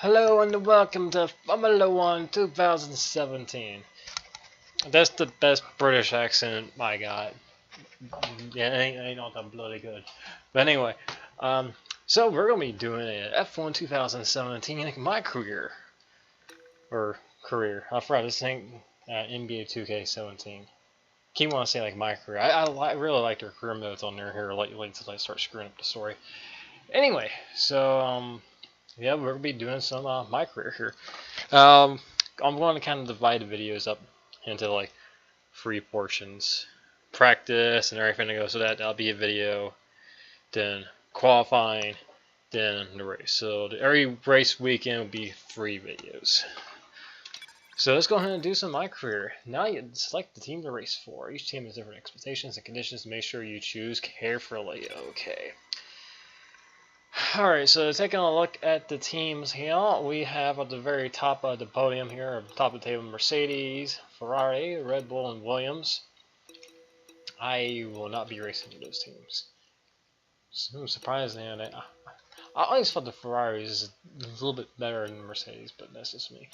Hello and welcome to Formula One 2017. That's the best British accent I got. Yeah, ain't all that bloody good. But anyway, so we're gonna be doing a F1 2017 my career or career. I forgot this thing. NBA 2K17. Keep want to say like my career. I really like their career modes on there here lately until I start screwing up the story. Anyway, so yeah, we're gonna be doing some my career here. I'm going to kind of divide the videos up into like three portions: practice and everything to go. So that'll be a video, then qualifying, then the race. So every race weekend will be 3 videos. So let's go ahead and do some my career. Now you select the team to race for. Each team has different expectations and conditions. Make sure you choose carefully. Okay. Alright, so taking a look at the teams here, we have at the very top of the podium here, top of the table, Mercedes, Ferrari, Red Bull, and Williams. I will not be racing for those teams. So surprisingly, I always thought the Ferrari is a little bit better than Mercedes, but that's just me.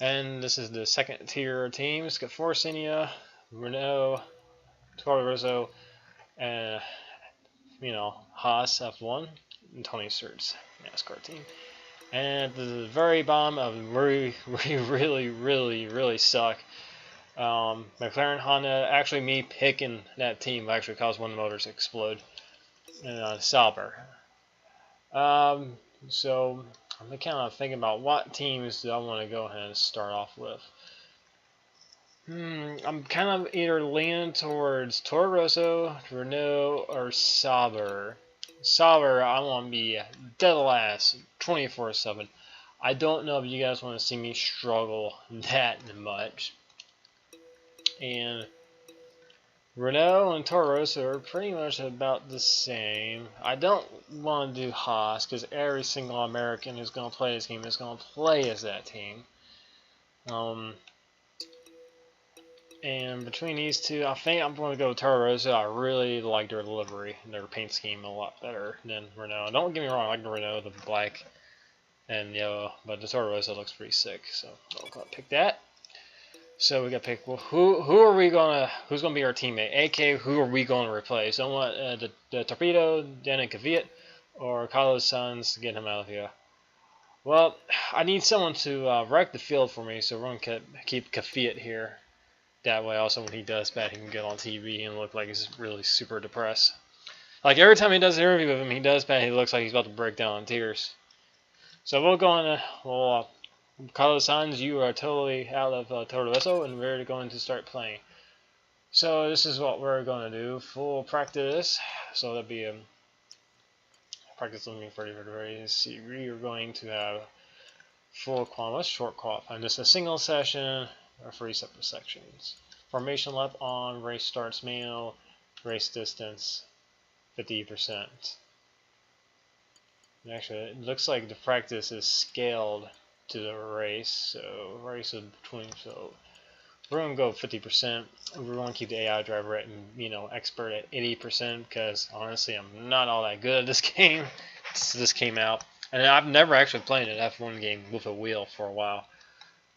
And this is the second tier teams. Got Force India, Renault, Toro Rosso, and Haas F1. And Tony Stewart's NASCAR team. And at the very bottom of really suck. McLaren Honda, actually me picking that team actually caused one of the motors to explode. And Sauber. So I'm kind of thinking about what teams do I want to go ahead and start off with. I'm kind of either leaning towards Toro Rosso, Renault, or Sauber. Sauber, I want to be dead last 24/7. I don't know if you guys want to see me struggle that much. And Renault and Toro Rosso are pretty much about the same. I don't want to do Haas because every single American who's going to play this game is going to play as that team. And between these two, I think I'm going to go with Toro Rosso. I really like their livery and their paint scheme a lot better than Renault. Don't get me wrong, I like the Renault, the black and yellow, but the Toro Rosso looks pretty sick. So I'm going to pick that. So we got to pick who's going to be our teammate? AK, who are we going to replace? I want the Torpedo, Daniel Kvyat, or Carlos Sainz to get him out of here. Well, I need someone to wreck the field for me, so we're going to keep Kvyat here. That way, also, when he does bad, he can get on TV and look like he's really super depressed. Like, every time he does an interview with him, he does bad, he looks like he's about to break down in tears. So we'll go on Carlos Sainz, you are totally out of Toro Rosso, and we're going to start playing. So this is what we're going to do. Full practice. So that'll be practice looking for the race. We are going to have full qualifying, short qualifying. Just a single session. Or 3 separate sections. Formation lap on, race starts manual, race distance 50%. And actually, it looks like the practice is scaled to the race, so race is between. So we're gonna go 50%. We're gonna keep the AI driver at expert at 80% because honestly, I'm not all that good at this game. This came out, and I've never actually played an F1 game with a wheel for a while.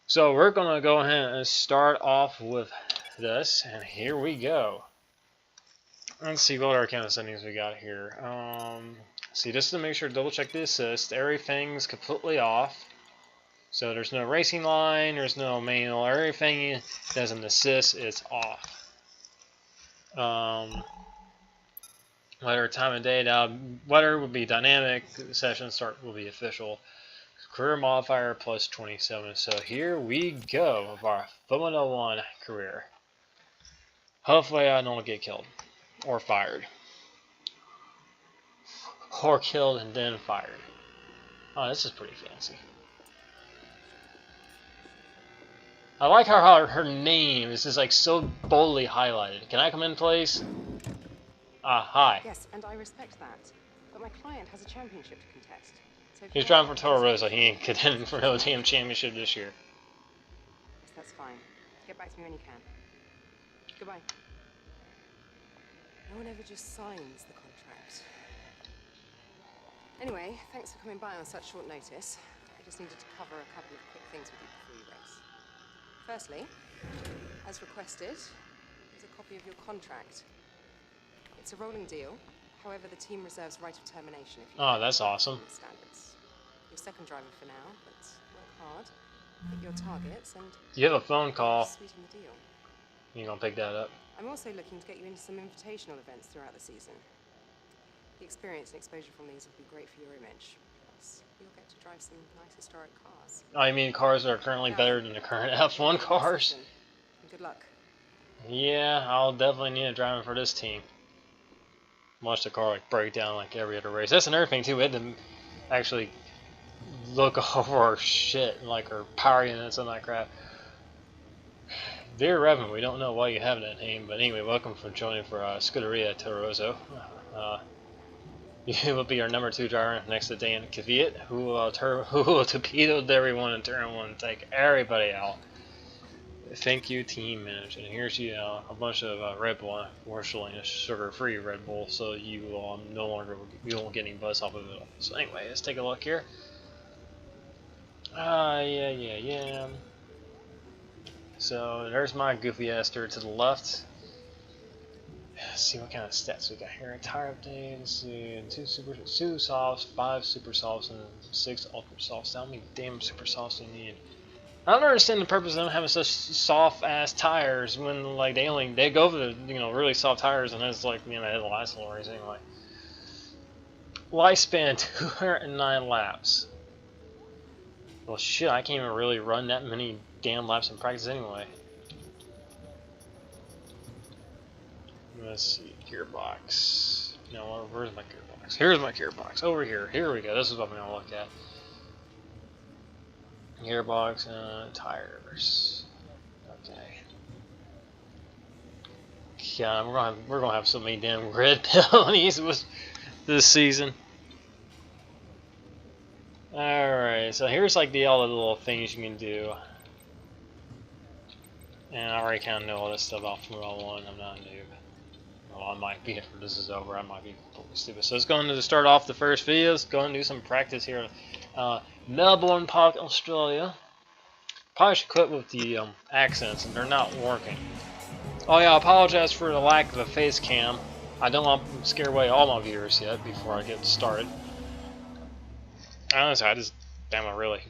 So we're going to go ahead and start off with this, and here we go. Let's see what our kind of settings we got here. See, just to make sure, double check the assist. Everything's completely off. So there's no racing line, there's no manual. Everything that's an assist is off. Weather, time of day. Now, weather will be dynamic. The session start will be official. Career modifier plus 27. So here we go with our Formula One career. Hopefully I don't get killed or fired. Or killed and then fired. Oh, this is pretty fancy. I like how her name is just like so boldly highlighted. Can I come in, please? Hi. Yes, and I respect that. But my client has a championship to contest. So he's driving for Toro Rosso. He ain't contending for no damn championship this year. Yes, that's fine. Get back to me when you can. Goodbye. No one ever just signs the contract. Anyway, thanks for coming by on such short notice. I just needed to cover a couple of quick things with you before you race. Firstly, as requested, is a copy of your contract. It's a rolling deal. However, the team reserves right of termination if you Oh, that's awesome. standards. Your second driver for now, but work hard, hit your targets, and You have a phone call. sweeten the deal. You gonna pick that up? I'm also looking to get you into some invitational events throughout the season. The experience and exposure from these will be great for your image. Plus, you'll get to drive some nice historic cars. Oh, you mean cars that are currently better than the current F1 cars? And good luck. Yeah, I'll definitely need a driver for this team. Watch the car like break down like every other race. That's another thing too. We had to actually look over our shit, like our power units and that crap. Dear Revan, we don't know why you have that name, but anyway, welcome for joining for Scuderia Toro Rosso. You will be our number 2 driver next to Dan Kvyat, who torpedoed everyone in turn 1 and take everybody out. Thank you, team manager. And here's you a bunch of Red Bull, unfortunately a sugar-free Red Bull, so you no longer you won't get any buzz off of it. So anyway, let's take a look here. Yeah. So there's my goofy ass dirt to the left. Let's see what kind of stats we got here. Tire updates, 2 softs, 5 super softs, and 6 ultra softs. How many damn super softs do you need? I don't understand the purpose of them having such soft ass tires when like they go for the really soft tires and it's like it lasts or anything like. Lifespan 209 laps. Well shit, I can't even really run that many damn laps in practice anyway. Let's see, gearbox. No, where's my gearbox? Here's my gearbox. Over here. Here we go. This is what I'm gonna look at. Gearbox and tires. Okay. Yeah, we're gonna have so many damn red penalties this season. Alright, so here's like all the little things you can do. And I already kinda know all this stuff off Formula 1, I'm not a noob. Well, I might be after this is over, I might be totally stupid. So let's go into to start off the first video. Let's go and do some practice here. Melbourne Park, Australia. Probably should quit with the accents, and they're not working. Oh yeah, I apologize for the lack of a face cam. I don't want to scare away all my viewers yet before I get started. Honestly, I really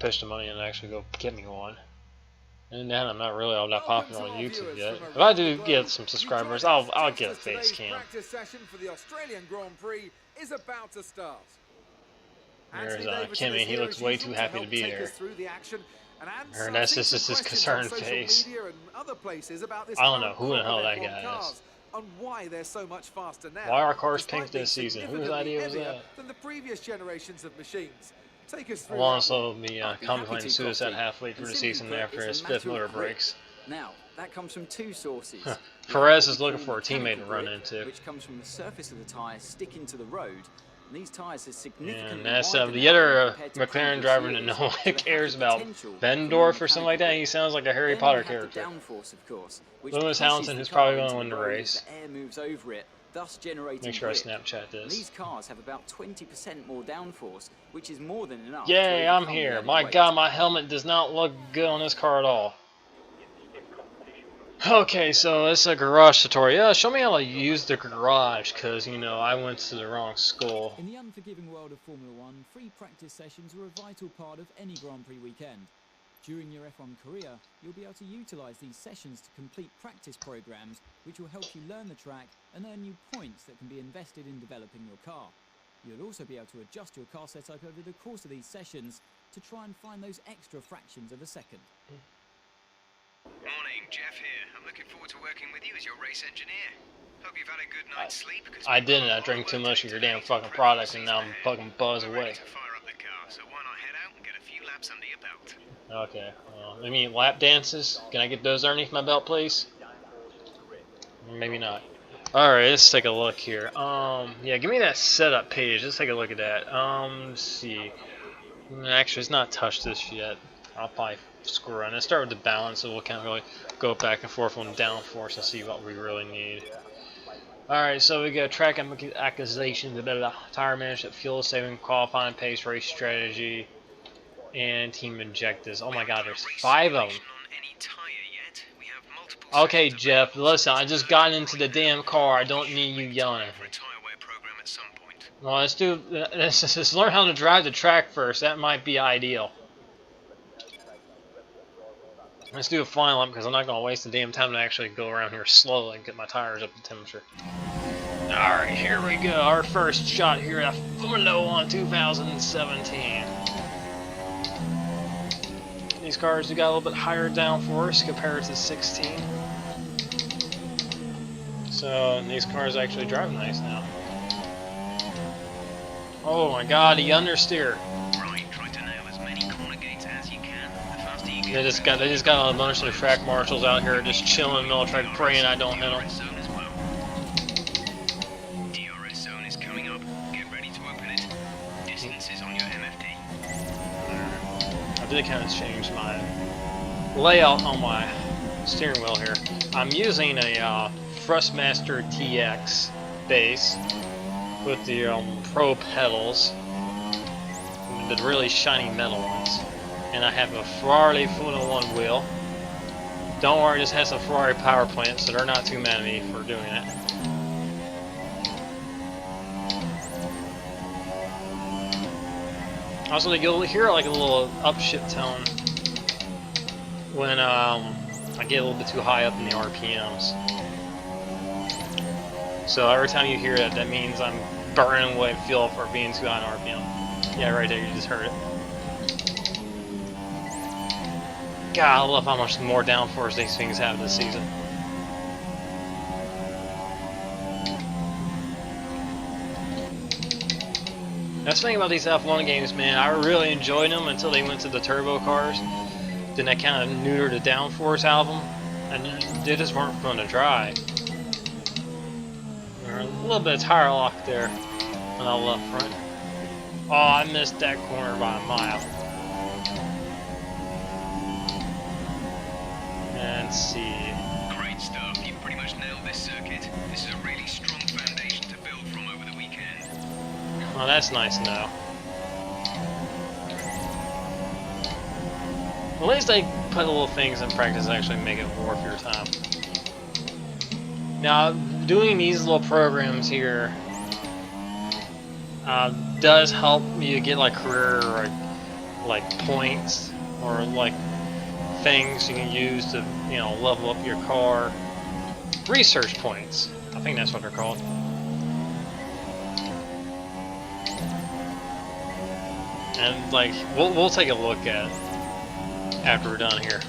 pushed the money and actually go get me one. And then I'm not really all that popular on YouTube yet. If I do get some subscribers, I'll get a face cam. Practice session for the Australian Grand Prix is about to start. There's Kimmy. He looks way too happy to be there. And that's just his concerned face. I don't know who the hell that guy is. On why they're so much faster now. Why are cars pink this season? Whose idea was that? Than the previous generations of machines. Take us through. I'll also be contemplating suicide halfway through the season after his 5th motor breaks. Now, that comes from 2 sources. Perez is looking for a teammate to run into. Which comes from the surface of the tyre sticking to the road. And these tyres are significantly and that's the other McLaren driver that no one cares about. Bendorf or something like that. He sounds like a Harry Potter character. Lewis Hamilton is probably going to win the race. Air moves over it, thus generating Make sure I grip. Snapchat this. These cars have about 20% more downforce, which is more than enough. Yay, I'm here. My god, my helmet does not look good on this car at all. Okay, so it's a garage tutorial. Yeah, show me how to use the garage, because, I went to the wrong school. In the unforgiving world of Formula 1, free practice sessions are a vital part of any Grand Prix weekend. During your F1 career, you'll be able to utilise these sessions to complete practice programs, which will help you learn the track and earn you points that can be invested in developing your car. You'll also be able to adjust your car setup over the course of these sessions to try and find those extra fractions of a second. Morning, Jeff here. I'm looking forward to working with you as your race engineer. Hope you've had a good night's sleep. I didn't. I drank too much of your damn fucking product and now I'm fucking buzzed away. To fire up the car, so why not head out and get a few laps under your belt? Okay. I mean, lap dances. Can I get those underneath my belt, please? Maybe not. Alright, let's take a look here. Yeah, give me that setup page. Let's take a look at that. Let's see. Actually, it's not touched this yet. I'll probably screw around. Let's start with the balance, so we'll kind of really go back and forth on downforce and see what we really need. Alright, so we got track acquisition, tire management, fuel saving, qualifying pace, race strategy. and Team Injectus. Oh my God, there's Race 5 of them. simulation on any tire yet. We have multiple Okay, sessions Jeff, available, listen, I just got into the damn car. I don't need you yelling at for me. a tire wear program at some point. Well, let's learn how to drive the track first. That might be ideal. Let's do a final lap because I'm not going to waste the damn time to actually go around here slowly and get my tires up to temperature. Alright, here we go. Our first shot here at Formula 1 2017. These cars do got a little bit higher downforce compared to 16. So these cars actually drive nice now. Oh my God, the understeer. Right, try to nail as many corner gates as you can. The faster you get, They just got a bunch of track marshals out here just chilling in the middle of the track, praying I don't hit them. DRS zone as well. DRS zone is coming up. Get ready to open it. Distance is on your MFD. I did kind of change my layout on my steering wheel here. I'm using a Thrustmaster TX base with the Pro pedals, the really shiny metal ones, and I have a Ferrari Formula 1 wheel. Don't worry, this has a Ferrari power plant, so they're not too mad at me for doing it. Also, you'll hear like a little upshift tone when I get a little bit too high up in the RPMs. So every time you hear that, that means I'm burning away fuel for being too high in RPM. Yeah, right there, you just heard it. God, I love how much more downforce these things have this season. That's the thing about these F1 games, man. I really enjoyed them until they went to the turbo cars. Then they kind of neutered the downforce out of them, and they just weren't fun to drive. There's a little bit of tire lock there on the left front. Oh, I missed that corner by a mile. And let's see. Great stuff. You've pretty much nailed this circuit. This is a really strong foundation to build from over the weekend. Oh, that's nice to know. At least they put little things in practice that actually make it worth your time. Now, doing these little programs here does help you get like career or like points or like things you can use to, you know, level up your car. Research points. I think that's what they're called. And like we'll take a look at it after we're done here.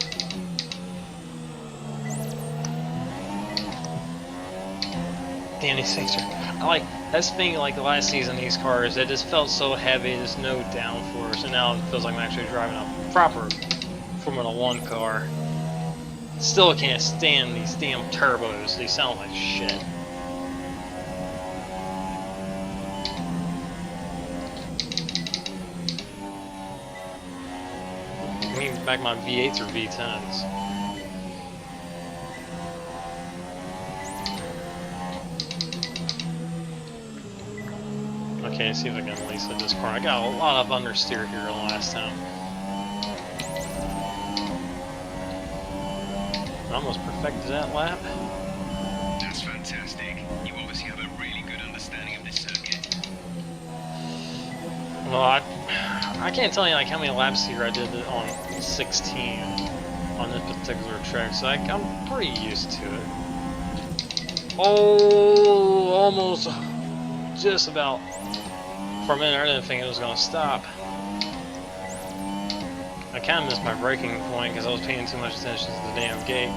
Damn, these things are, I like, that's the thing, like the last season, these cars, they just felt so heavy, there's no downforce, and now it feels like I'm actually driving a proper Formula 1 car. Still can't stand these damn turbos, they sound like shit. I mean, back my V8s or V10s. Okay, let's see if I can at least hit this corner. I got a lot of understeer here last time. I almost perfected that lap. That's fantastic. You obviously have a really good understanding of this circuit. Well, I can't tell you like how many laps here I did on 16 on this particular track, so I'm pretty used to it. Oh, almost, just about. For a minute, I didn't think it was going to stop. I kind of missed my braking point because I was paying too much attention to the damn gate.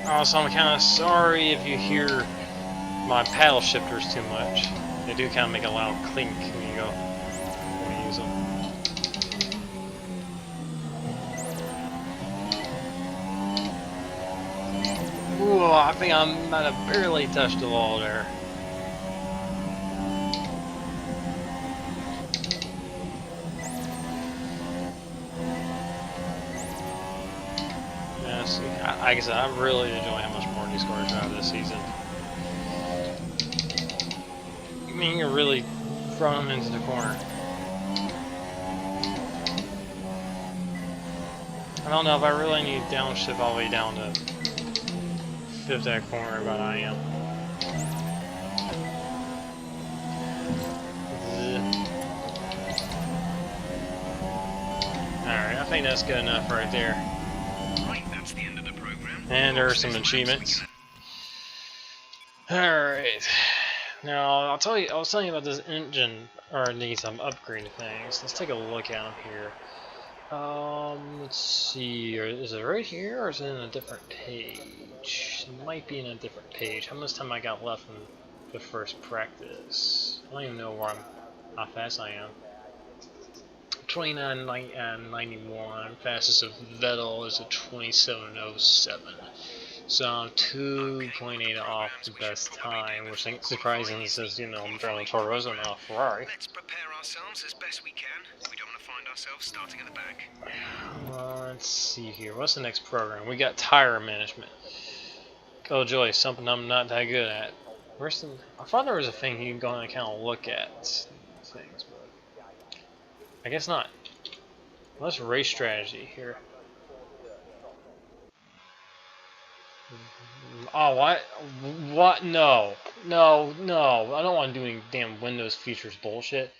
Also, I'm kind of sorry if you hear my paddle shifters too much. They do kind of make a loud clink when you use them. Ooh, I think I might have barely touched the wall there. Yeah, see, like I said, I really enjoy how much more these cars drive this season. I mean, you can really front him into the corner. I don't know if I really need downshift all the way down to fifth that corner, but I am. Alright, I think that's good enough right there. Right, that's the end of the program. And there are some achievements. Alright. Now, I was telling you about this engine, or these upgrade things. Let's take a look at them here. Let's see, is it right here, or is it in a different page? It might be in a different page. How much time I got left in the first practice? I don't even know how fast I am. 29.91. Fastest of Vettel is a 27.07. So I'm 2.8 off the best time, which is surprising since, you know, I'm driving a Toro Rosso, not a Ferrari. Let's prepare ourselves as best we can. We don't want to find ourselves starting at the back. Let's see here. What's the next program? We got tire management. Oh joy, something I'm not that good at. Where's the? I thought there was a thing you can go and kind of look at things, but I guess not. Let's race strategy here. Oh, what? What? No. No, no. I don't want to do any damn Windows features bullshit.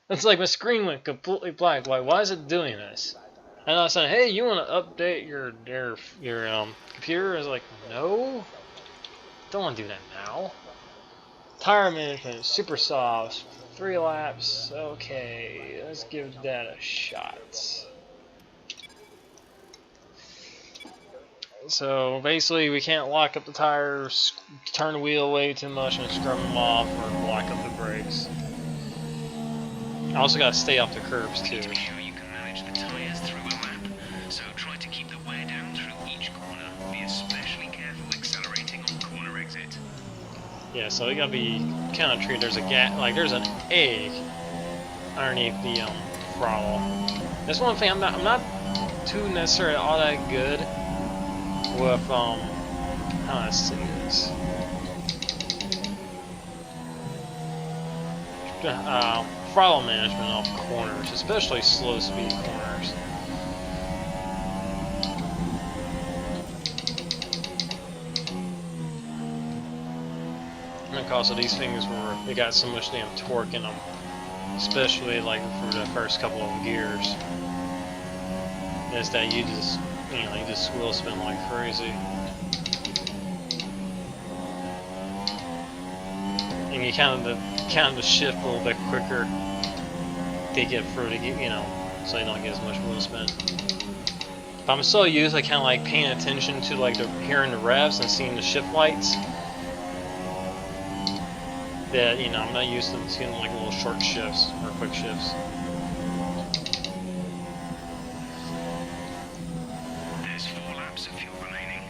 It's like my screen went completely blank. Why is it doing this? And I said, hey, you want to update your computer? I was like, no. Don't want to do that now. Tire management, super soft, 3 laps. Okay, let's give that a shot. So basically, we can't lock up the tires, turn the wheel way too much, and scrub them off, or lock up the brakes. I also gotta stay off the curbs too. To be sure you can manage the tyres through a lap, so try to keep the wear down through each corner. Be especially careful accelerating on corner exit. Yeah, so we gotta be kind of treated. There's a gap, like there's an egg underneath the throttle. That's one thing I'm not too necessarily all that good with how to say this. Throttle management off corners, especially slow speed corners. And because of these things they got so much damn torque in them, especially like for the first couple of gears, is that you just wheel spin like crazy. And you kind of shift a little bit quicker to get through, so you don't get as much wheel spin. But I'm so used to kind of like paying attention to like hearing the revs and seeing the shift lights that I'm not used to seeing like little short shifts or quick shifts. There's 4 laps of fuel remaining.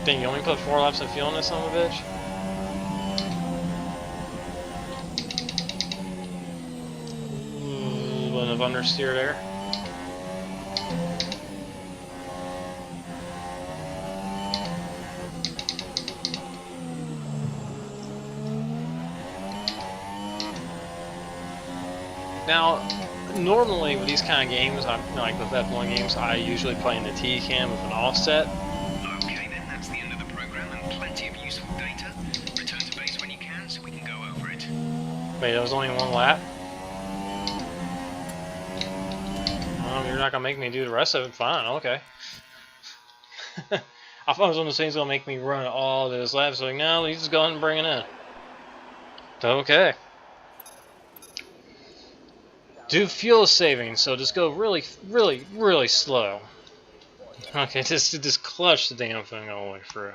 Dang, you only put 4 laps of fuel in this son of a bitch? A little bit of understeer there. Now, normally with these kind of games, like with F1 games, I usually play in the T-cam with an offset. Okay, then that's the end of the program and plenty of useful data. Return to base when you can so we can go over it. Wait, that was only 1 lap? You're not gonna make me do the rest of it. Fine, okay. I thought it was one of those things gonna make me run all those laps. Like, no, you just go ahead and bring it in. Okay. Do fuel saving, so just go really, really, really slow. Okay, just clutch the damn thing all the way through.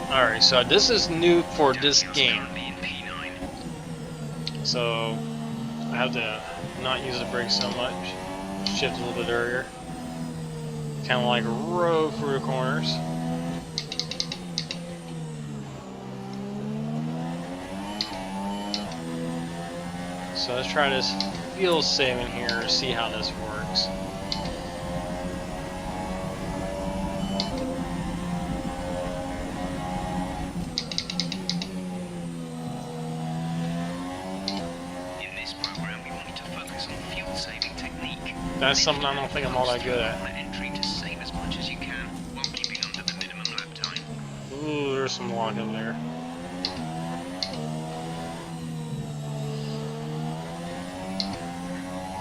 Alright, so this is new for this game. So I have to not use the brakes so much. Shift a little bit earlier. Kind of like row through the corners. So let's try this fuel saving here, see how this works. That's something I don't think I'm all that good at. Entry to save as much as you can while keeping under the minimum lap time. Ooh, there's some lock in there.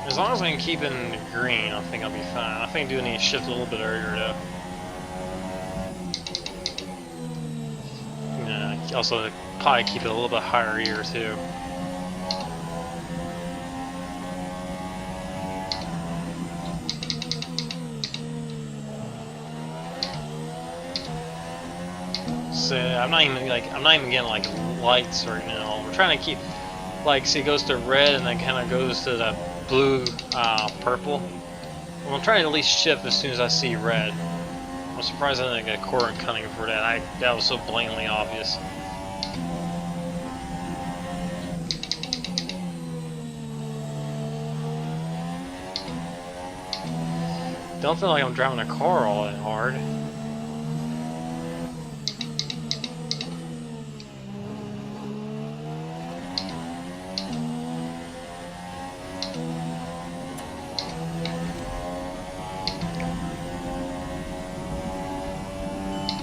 As long as I can keep it in the green, I think I'll be fine. I think I do need to shift a little bit earlier though. Yeah, also probably keep it a little bit higher here too. So I'm not even getting like lights right now. We're trying to keep like, see, it goes to red and then kind of goes to the blue, purple. I'm trying to at least shift as soon as I see red. I'm surprised I didn't get a core and cunning for that. That was so blatantly obvious. Don't feel like I'm driving a car all that hard.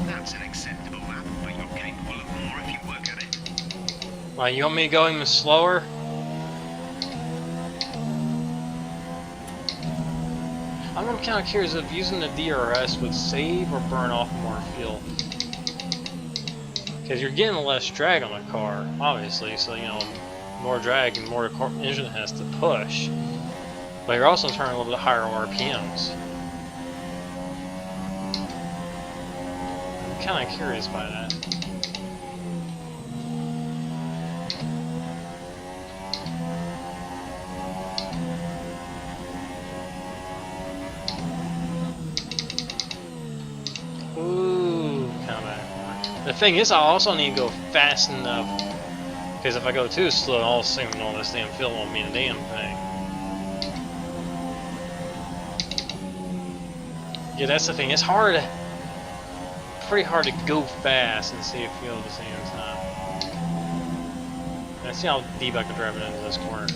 That's an acceptable lap, but you're capable of more if you work at it. You want me to go even slower? I'm kind of curious if using the DRS would save or burn off more fuel. Because you're getting less drag on the car, obviously, so you know, more drag and more the engine has to push. But you're also turning a little bit higher RPMs. I'm kind of curious by that. Ooh, kind of. The thing is, I also need to go fast enough, because if I go too slow, all this damn fuel won't mean a damn thing. Yeah, that's the thing. It's hard. Pretty hard to go fast and see a fuel at the same time. Let's see how deep I can drive it into this corner.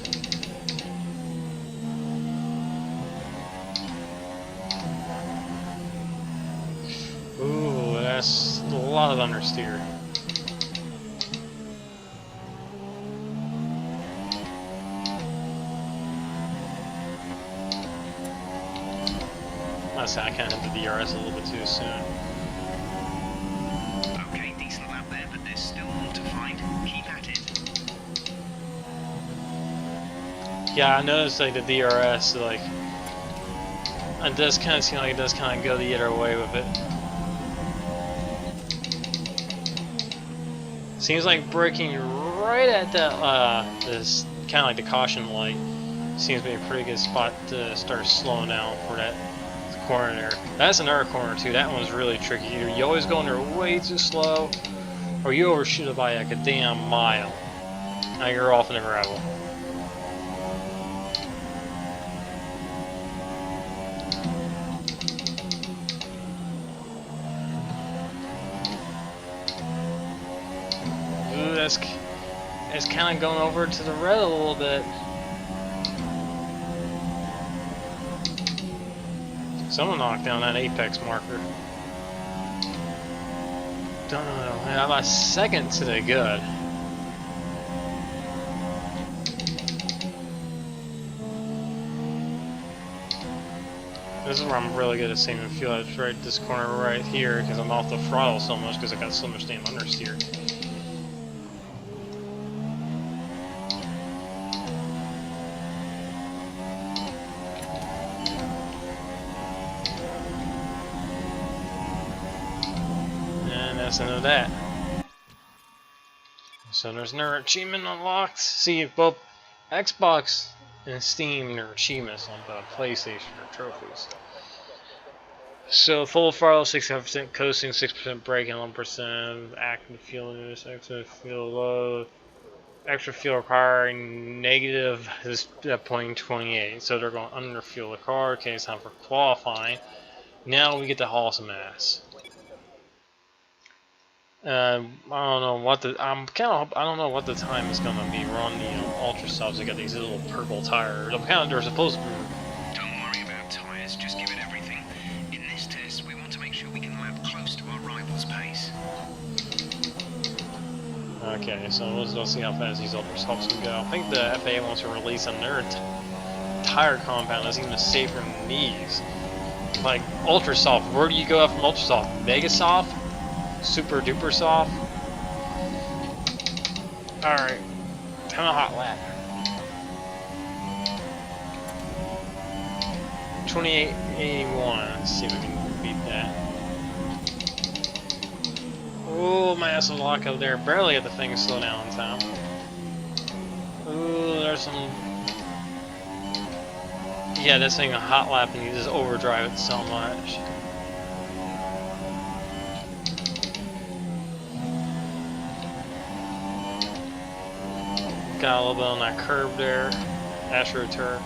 Ooh, that's a lot of understeer. I say I kind of hit the DRS a little bit too soon. Okay, decent lap there, but there's still more to find. Keep at it. Yeah, I noticed like the DRS, like, it does kind of seem like it does kind of go the other way with it. Seems like braking right at that, this kind of like the caution light seems to be a pretty good spot to start slowing down for that corner there. That's another corner too. That one's really tricky. Either you always go in there way too slow, or you overshoot it by like a damn mile. Now you're off in the gravel. Ooh, it's kind of going over to the red a little bit. Someone knocked down that apex marker. Don't know. I'm a second to the good. This is where I'm really good at saving fuel. It's right this corner right here because I'm off the throttle so much because I got so much damn understeer. That's the end of that. So there's another achievement unlocked. See, both Xbox and Steam are achievements on the PlayStation or trophies. So full throttle, 65% coasting, 6% braking, 1% active fuel use, extra fuel load, extra fuel requiring negative is at 0.28. So they're going under fuel the car. Okay, it's time for qualifying. Now we get to haul some ass. I don't know what the I don't know what the time is gonna be. We're on the ultra subs. They got these little purple tires. They're supposed to be. Don't worry about Okay, so let's see how fast these ultra softs can go. I think the FAA wants to release on their tire compound is even safer than these. Like ultra soft, where do you go up from ultra soft? Mega soft? Super duper soft? Alright, time a hot lap. 28.81. Let's see if we can beat that. Oh, my ass will lock up there. Barely had the thing slow down in time. Ooh, there's some. Yeah, this thing a hot lap and you just overdrive it so much. Got a little bit on that curve there. AstroTurf.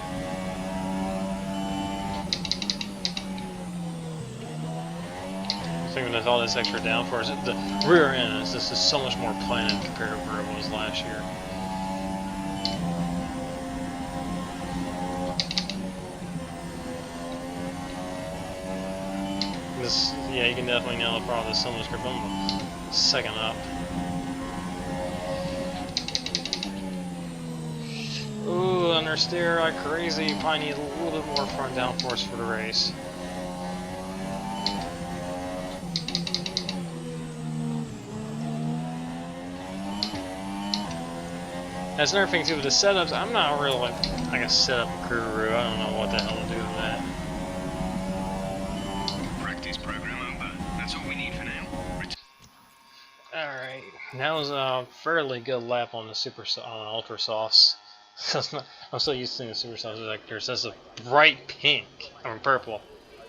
Thinking with all this extra downforce, the rear end is just so much more planted compared to where it was last year. This, yeah, you can definitely nail the problem with the cylinder script. I'm second up. Ooh, understeer like crazy. You probably need a little bit more front downforce for the race. That's another thing too with the setups. I'm not really like a setup guru. I don't know what the hell to do with that. Practice program over. That's all we need for now. Alright, that was a fairly good lap on the ultra softs. I'm so used to seeing the super softs like there's just a bright pink or purple.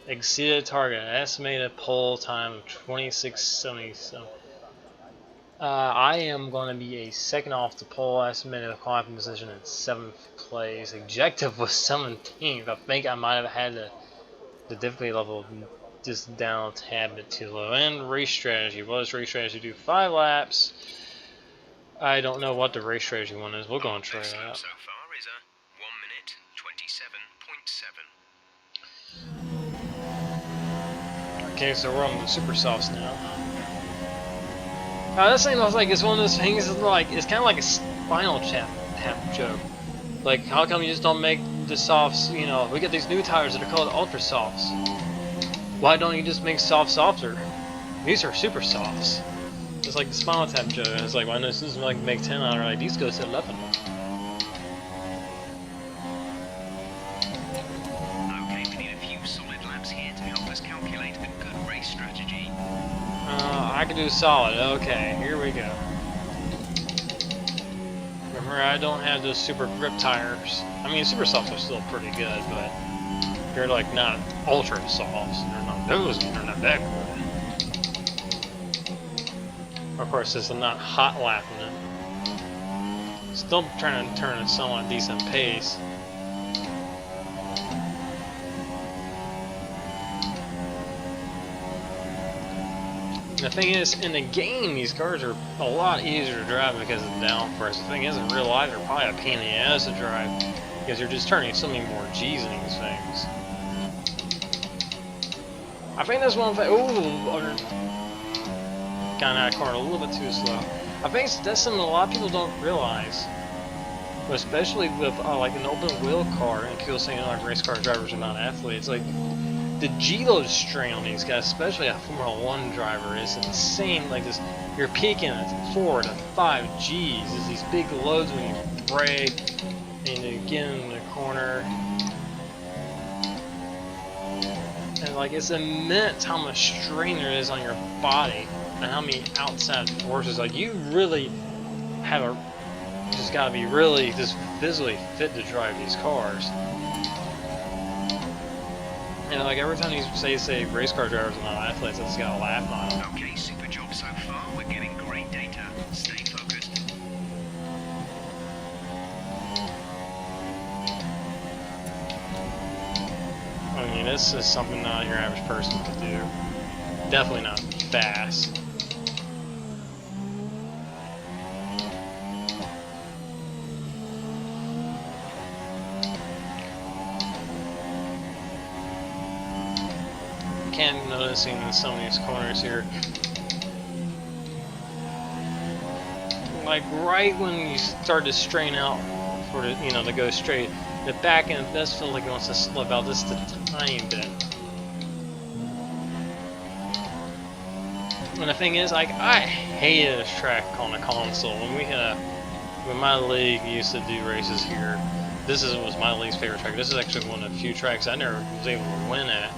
Exceeded target. Estimated pole time of 26.77. I am going to be a second off the pole. Estimated qualifying position in 7th place. Objective was 17th. I think I might have had the difficulty level just down a tad bit too low. And race strategy. What does race strategy do? 5 laps. I don't know what the race strategy one is. We'll go and try that out. So far is a 1 minute 27.7. Okay, so we're on the super softs now. This thing looks like it's one of those things. It's kind of like a Spinal Tap joke. Like, how come you just don't make the softs? You know, we get these new tires that are called ultra softs. Why don't you just make softer? These are super softs. It's like the Spinal Tap joke. It's like, why not this like make 10 out of like these go to 11? Okay, we need a few solid laps here to help us calculate a good race strategy. I can do solid. Okay, here we go. Remember, I don't have those super grip tires. I mean, super softs are still pretty good, but they're like not ultra softs. They're not those. They're not that good. Of course, this is not hot lapping it. Still trying to turn at somewhat decent pace. The thing is, in the game, these cars are a lot easier to drive because of the downforce. The thing is, in real life, they're probably a pain in the ass to drive because you're just turning so many more G's in these things. I think that's one thing. Ooh, got out of corner a little bit too slow. I think that's something a lot of people don't realize, but especially with like an open wheel car and people saying like race car drivers are not athletes. Like, the G-load strain on these guys, especially a Formula 1 driver, is insane. Like this, you're peaking at 4 to 5 Gs. There's these big loads when you brake and you get in the corner. And like, it's immense how much strain there is on your body and how many outside forces. Like, you really have just gotta be really just physically fit to drive these cars. And like every time you say race car drivers are not athletes, I just gotta laugh on them. Okay, super job so far. We're getting great data. Stay focused. I mean, this is something not your average person could do. Definitely not fast. Can't noticing in some of these corners here. like right when you start to strain out for the, you know, to go straight, the back end does feel like it wants to slip out just a tiny bit. And the thing is, like, I hated this track on the console. When my league used to do races here, was my league's favorite track. This is actually one of the few tracks I never was able to win at.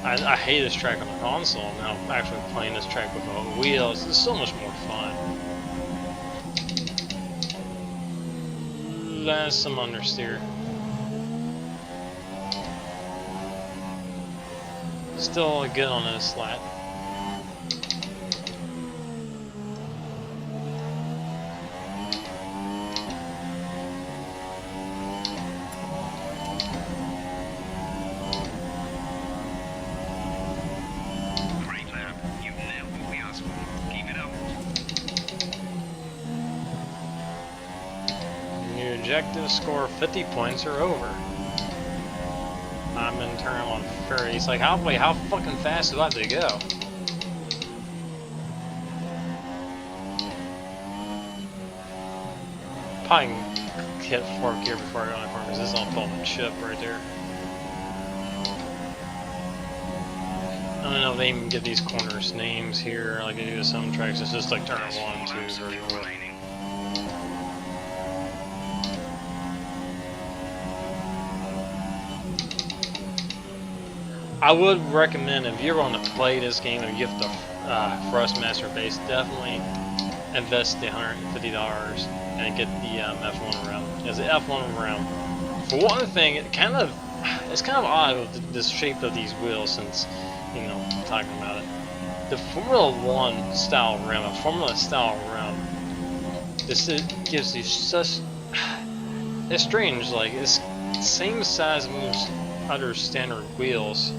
I hate this track on the console. Now actually playing this track with a wheel, it's so much more fun. That's some understeer. Still good on this lap. Objective score 50 points or over. I'm in turn on Fury. It's like, how fucking fast do I have to go? Probably can hit fork here before I go on the corner because this is on Pullman chip right there. I don't know if they even get these corners names here like they do with some tracks. It's just like turn 1, 2, 3, 4. I would recommend, if you're going to play this game and you have the Thrustmaster base, definitely invest the $150 and get the F1 round. Because the F1 round, for one thing, it's kind of odd with the shape of these wheels, since, you know, I'm talking about it. The Formula 1 style rim, a Formula style rim, this gives you such, it's strange, like it's the same size as most other standard wheels.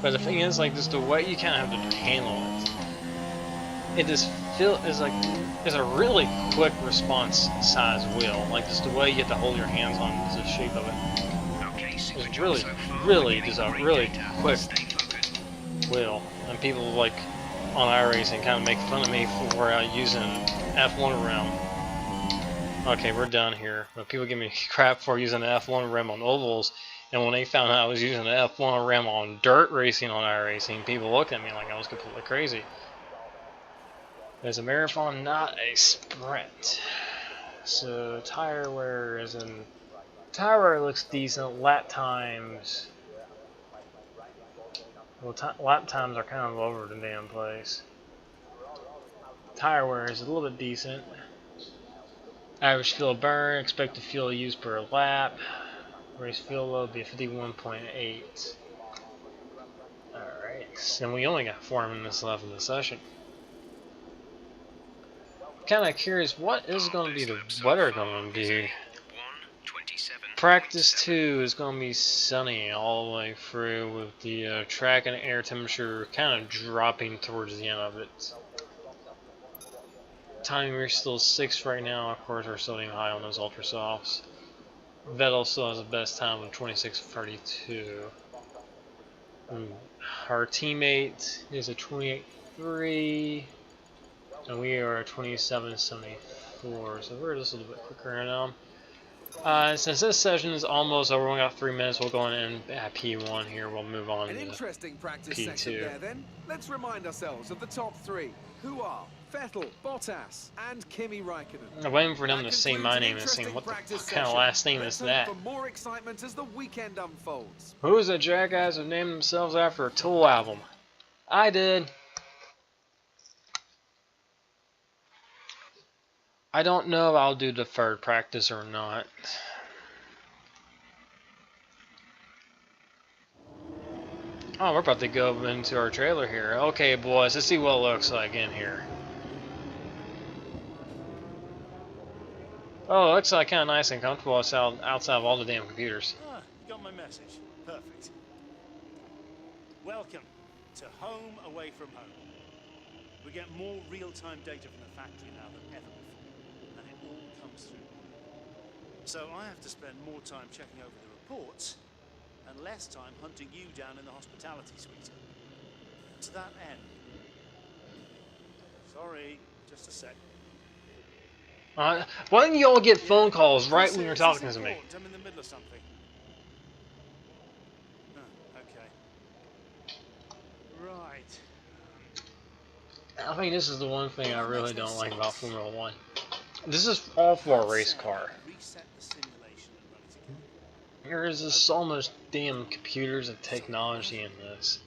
But the thing is, like, just the way you kind of have to handle it, it just is a really quick response size wheel. Like, just the way you have to hold your hands on the shape of it. It's really just a really quick wheel. And people like on iRacing kind of make fun of me for using F1 rim. Okay, we're done here. But people give me crap for using the F1 rim on ovals. And when they found out I was using the F1 rim on dirt racing on iRacing, people looked at me like I was completely crazy. It's a marathon, not a sprint. So tire wear tire wear looks decent. Lap times, well, lap times are kind of all over the damn place. Tire wear is a little bit decent. Average fuel burn, expected fuel use per lap. Race fuel load be 51.8. Alright, and we only got 4 minutes left in the session. Kind of curious, what is going to be the weather going to be? Practice 2 is going to be sunny all the way through, with the track and air temperature kind of dropping towards the end of it. Timing we're still 6 right now. Of course, we're still aiming high on those ultra softs. Vettel still has the best time of 26:32. Our teammate is a 28:3, and we are a 27:74. So we're just a little bit quicker right now. Since this session is almost over, we got 3 minutes. We'll go in at P1 here. We'll move on An to interesting practice P2. session there then. Let's remind ourselves of the top 3, who are Vettel, Bottas, and Kimi Raikkonen. I'm waiting for them to say my name and saying, what the fuck kind of last name is that? For more excitement as the weekend unfolds. Who's the jackass who named themselves after a Tool album? I did. I don't know if I'll do deferred practice or not. Oh, we're about to go into our trailer here. Okay, boys, let's see what it looks like in here. Oh, it looks like kind of nice and comfortable outside of all the damn computers. Ah, got my message. Perfect. Welcome to home away from home. We get more real-time data from the factory now than ever before, and it all comes through. So I have to spend more time checking over the reports and less time hunting you down in the hospitality suite. to that end. Sorry, just a sec. Why don't you all get phone calls right Chris, when you're is this talking to me? important? I'm in the middle of something. Oh, okay. Right. I think this is the one thing I really don't like about Formula 1. This is all for a race car. Reset the simulation and run it again. There is just so much damn computers and technology in this.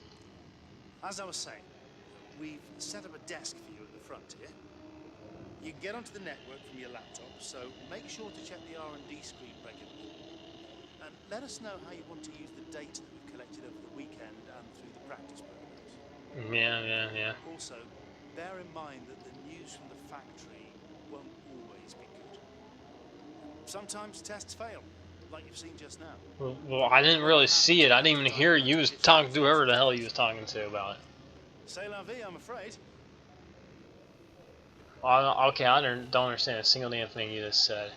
As I was saying, we've set up a desk for you at the front here. You can get onto the network from your laptop, so make sure to check the R&D screen regularly. And let us know how you want to use the data that we've collected over the weekend and through the practice programs. Yeah. Also, bear in mind that the news from the factory won't always be good. Sometimes tests fail, like you've seen just now. Well, I didn't really see it. I didn't even hear you was talking to whoever the hell he was talking to about it. C'est la vie, I'm afraid. Okay, I don't understand a single damn thing you just said.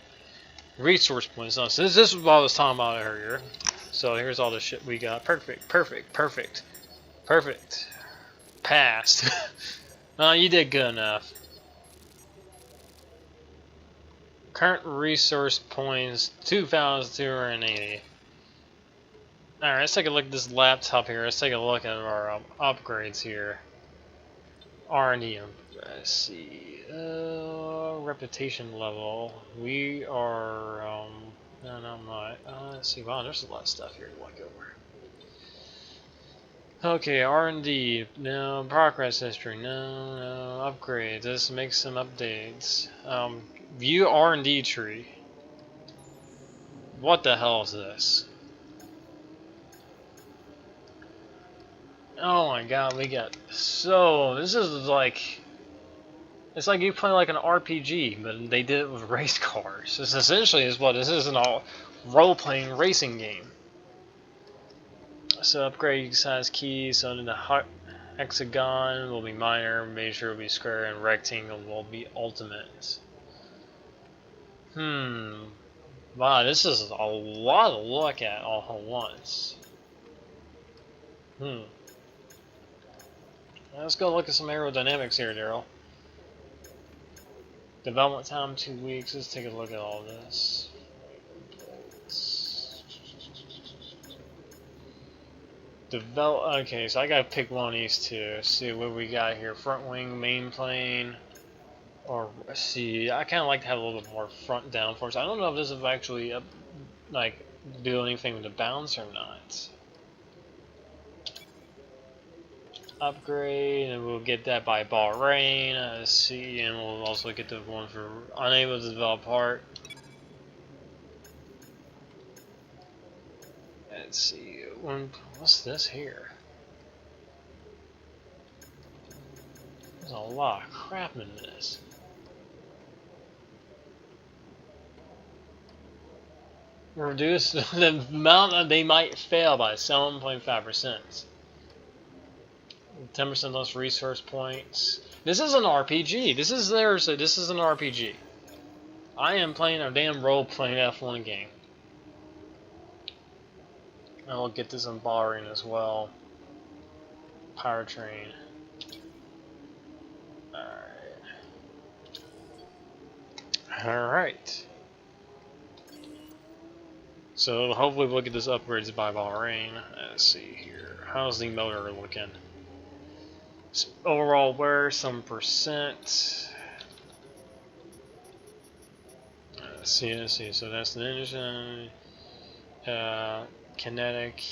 Resource points. No, so this is what I was talking about earlier. So here's all the shit we got. Perfect. Passed. You did good enough. Current resource points 2,280. Alright, let's take a look at this laptop here. Let's take a look at our upgrades here. R&D. Let's see. Reputation level. We are. No, I'm not. Let's see. Wow, there's a lot of stuff here to look over. Okay, R&D. No. Progress history. No. Upgrades. Let's make some updates. View R&D tree. What the hell is this? Oh my god, we got this is like, it's like you play like an RPG, but they did it with race cars. This essentially is what this is, an all role-playing racing game. So upgrade size keys, so the hexagon will be minor, major will be square, and rectangle will be ultimate. Wow, this is a lot to look at all at once. Let's go look at some aerodynamics here, Daryl. Development time 2 weeks. Let's take a look at all this. Okay, so I gotta pick one of these two. See what we got here. Front wing, main plane. Or see, I kind of like to have a little bit more front downforce. I don't know if this is actually like do anything with the bounce or not. Upgrade, and we'll get that by Bahrain. Let's see, and we'll also get the one for unable to develop part. Let's see, what's this here? There's a lot of crap in this. Reduce the amount that they might fail by 7.5%. 10% less resource points. This is an RPG. This is an RPG. I am playing a damn role-playing F1 game. And we'll get this in Bahrain as well. Powertrain. Alright. So hopefully we'll get this upgrades by Bahrain. Let's see here. How's the motor looking? Overall wear, some percent. Let's see. So that's the engine. Kinetic.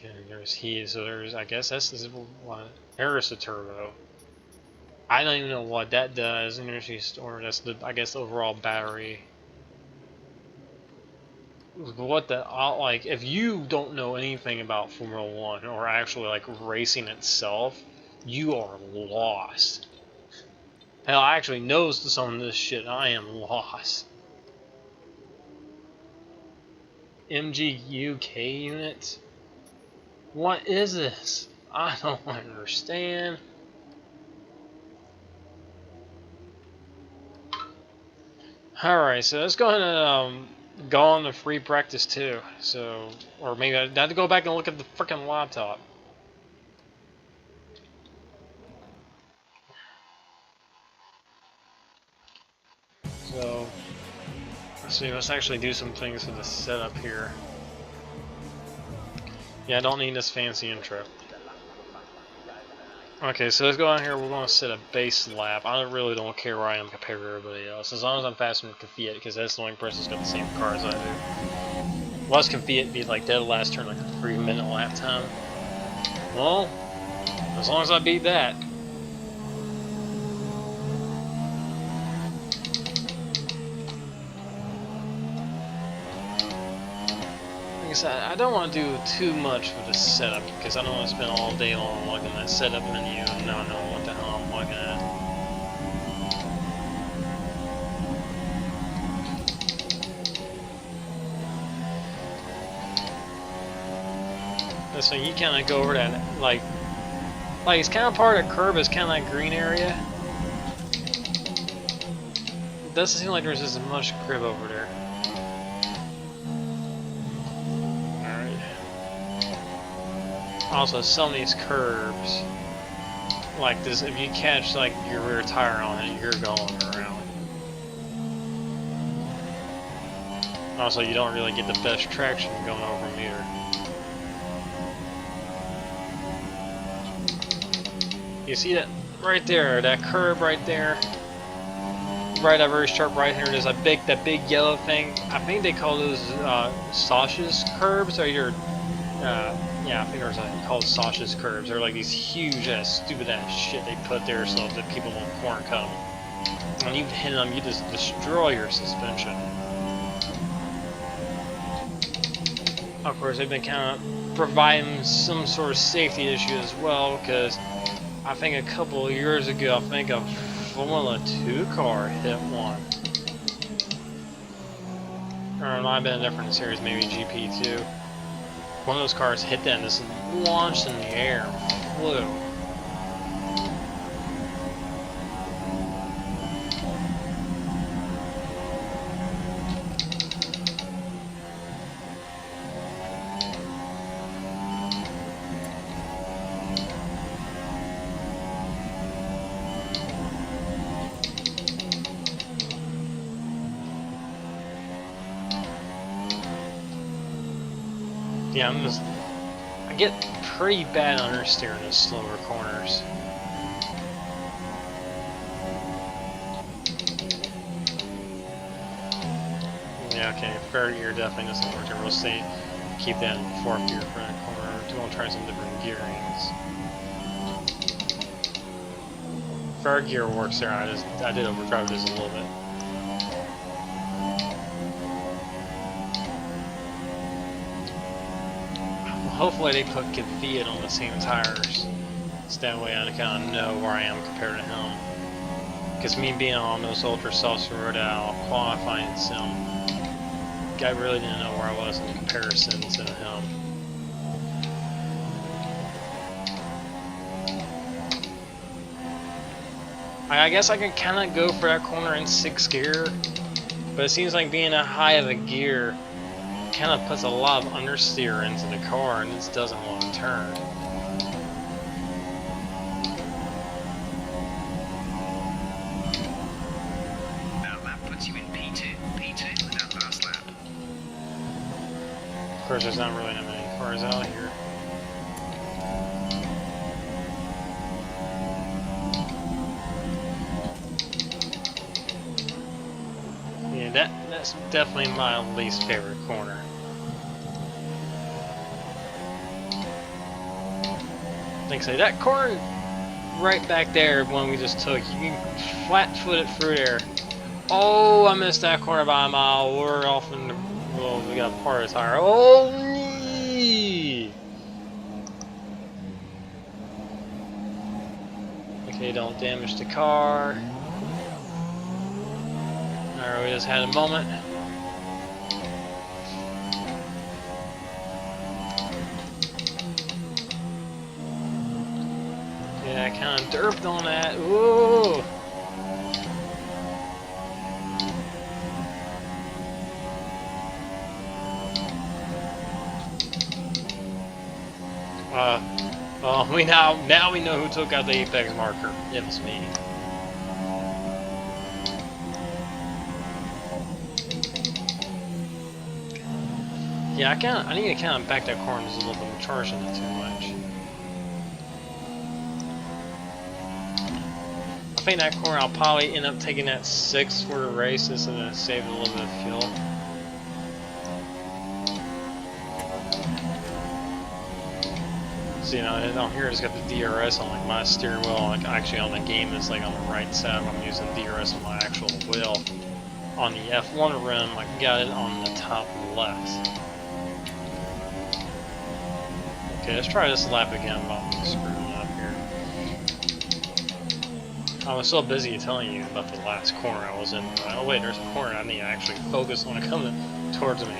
And there's heat. So there's, I guess that's the one. There's the turbo. I don't even know what that does. Energy store. That's the, I guess, the overall battery. What the, like, if you don't know anything about Formula 1 or actually like racing itself, you are lost. Hell, I actually know some of this shit. I am lost. MGUK unit? What is this? I don't understand. Alright, so let's go ahead and go on to free practice too. So, or maybe I have to go back and look at the freaking laptop. So let's see, let's actually do some things for the setup here. Yeah, I don't need this fancy intro. Okay, so let's go out here. We're going to set a base lap. I really don't care where I am compared to everybody else, as long as I'm faster than Kvyat, because that's the only person who's got the same car as I do. Watch Kvyat be like dead last turn, like a 3-minute lap time. Well, as long as I beat that. I don't want to do too much with the setup because I don't want to spend all day long looking at that setup menu and not knowing what the hell I'm looking at. So you kind of go over that, like it's kind of part of the curb, is kind of that green area. It doesn't seem like there's as much grip over there. Also, some of these curbs, like this, if you catch like your rear tire on it, you're going around. Also, you don't really get the best traction going over them either. You see that right there, that curb right there, right, that very sharp right here. There's that big yellow thing. I think they call those Sasha's curbs, or your yeah, I think there's called Sasha's curbs. They're like these huge ass, stupid ass shit they put there so that people won't corner cut them. When you hit them, you just destroy your suspension. Of course, they've been kind of providing some sort of safety issue as well, because I think a couple of years ago, I think a Formula 2 car hit one. Or it might have been a different series, maybe GP2. One of those cars hit that and just launched in the air and flew. Yeah, I get pretty bad understeer in the slower corners. Yeah, okay, third gear definitely doesn't work. We'll say keep that in fourth gear for that corner. We'll try some different gearings. Third gear works there. I did overdrive this a little bit. Hopefully they put Kvyat on the same tires, so that way I kind of know where I am compared to him. Because me being on those Ultra Softs road out qualifying sim, I really didn't know where I was in comparison to him. I guess I can kind of go for that corner in 6th gear, but it seems like being a high of a gear kind of puts a lot of understeer into the car and it doesn't want to turn. That lap puts you in P2 with that last lap. Of course, there's not really that many cars out here. Yeah, that's definitely my least favorite corner. Like I say, that corner right back there, one we just took, you can flat-foot it through there. Oh, I missed that corner by a mile. We're off in the, well, we got part of the tire. Oh, nee! Okay, don't damage the car. Alright, we just had a moment. Yeah, I kind of derped on that. Ooh! Well, now we know who took out the apex marker. It was me. Yeah, I need to kind of back that corner just a little bit. I'm charging it too much. I think that corner I'll probably end up taking that 6 for the race just to save a little bit of fuel. So, you know, down here it's got the DRS on like my steering wheel. Like actually on the game it's like on the right side. I'm using DRS on my actual wheel. On the F1 rim, I got it on the top left. Okay, let's try this lap again while I'm screwing up here. I was so busy telling you about the last corner I was in. Oh wait, there's a corner I need to actually focus on it coming towards me.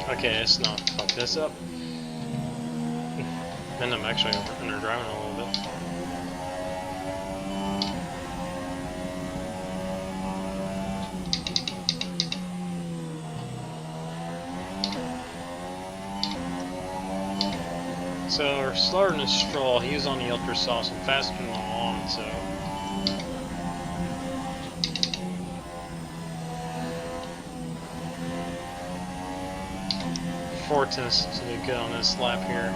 Okay, let's not fuck this up. And I'm actually under driving a little bit. So we're starting to Stroll. He was on the ultra sauce and faster than on, so. Fortins to do good on this lap here.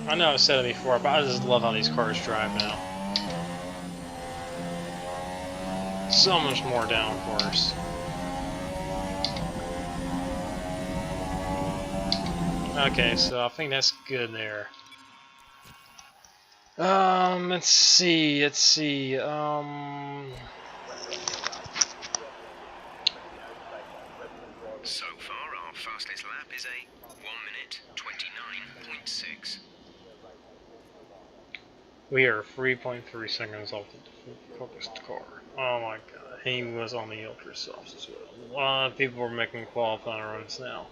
I know I've said it before, but I just love how these cars drive now. So much more downforce. Okay, so I think that's good there. Let's see. So far, our fastest lap is a 1 minute 29.6. We are 3.3 seconds off the focused car. Oh my god, he was on the ultra softs as well. A lot of people are making qualifying runs now.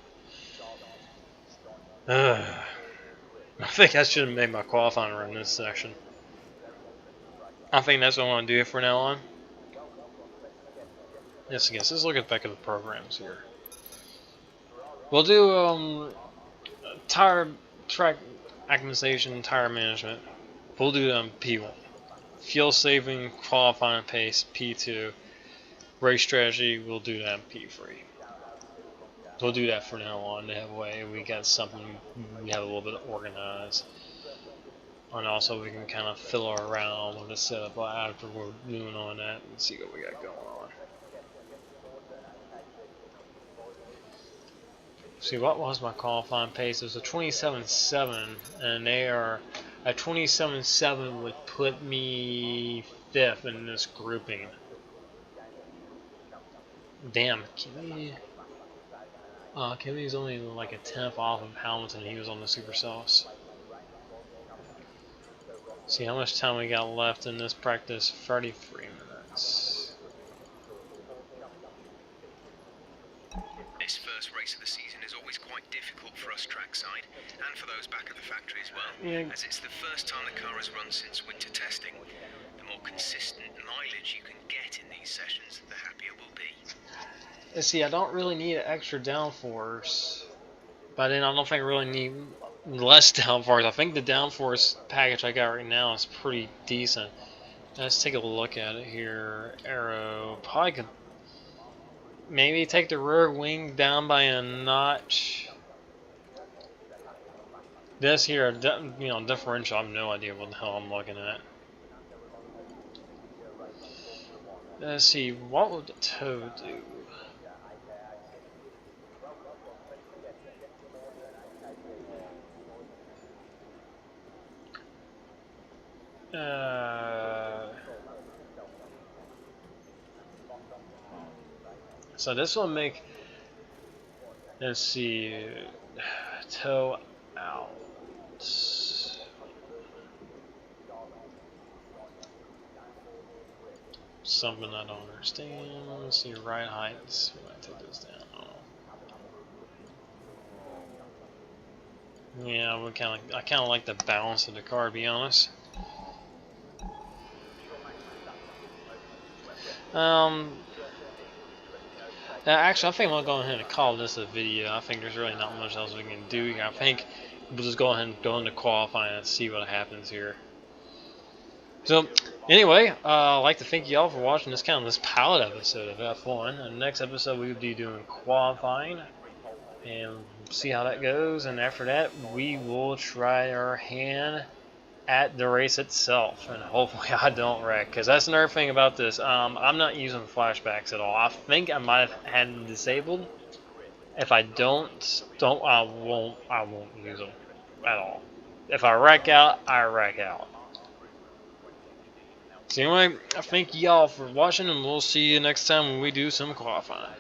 I think I should have made my qualifying run this section. I think that's what I want to do from now on. Yes, let's look at back at the programs here. We'll do tire track optimization, tire management. We'll do P1. Fuel saving, qualifying pace, P2. Race strategy, we'll do that P3. We'll do that from now on. That way we got something, we have a little bit organized. And also we can kind of fiddle around with the setup after we're doing on that and see what we got going on. See, what was my qualifying pace? It was a 27.7, and they are a 27.7 would put me 5th in this grouping. Damn, Kimi's only like a 10th off of Hamilton. He was on the Super Sauce. See how much time we got left in this practice? 33 minutes. This first race of the season is always quite difficult for us trackside, and for those back at the factory as well, as it's the first time the car has run since winter testing. The more consistent mileage you can get in these sessions, the happier we'll be. Let's see, I don't really need an extra downforce, but then I don't think I really need less downforce. I think the downforce package I got right now is pretty decent. Let's take a look at it here. Aero, probably could maybe take the rear wing down by a notch. This here, you know, differential, I have no idea what the hell I'm looking at. Let's see, what would the toe do? So this will make, let's see, toe out. Something I don't understand. Let's see, right heights. We might take this down. Yeah, I kind of like the balance of the car, to be honest. Actually, I think I'm going to go ahead and call this a video. I think there's really not much else we can do here. I think we'll just go ahead and go into qualifying and see what happens here. So, anyway, I'd like to thank y'all for watching this pilot episode of F1. In the next episode, we will be doing qualifying and see how that goes. And after that, we will try our hand at the race itself, and hopefully I don't wreck, because that's another thing about this. I'm not using flashbacks at all. I think I might have had them disabled. If I don't, I won't use them at all. If I wreck out, I wreck out. So anyway, I thank y'all for watching, and we'll see you next time when we do some qualifying.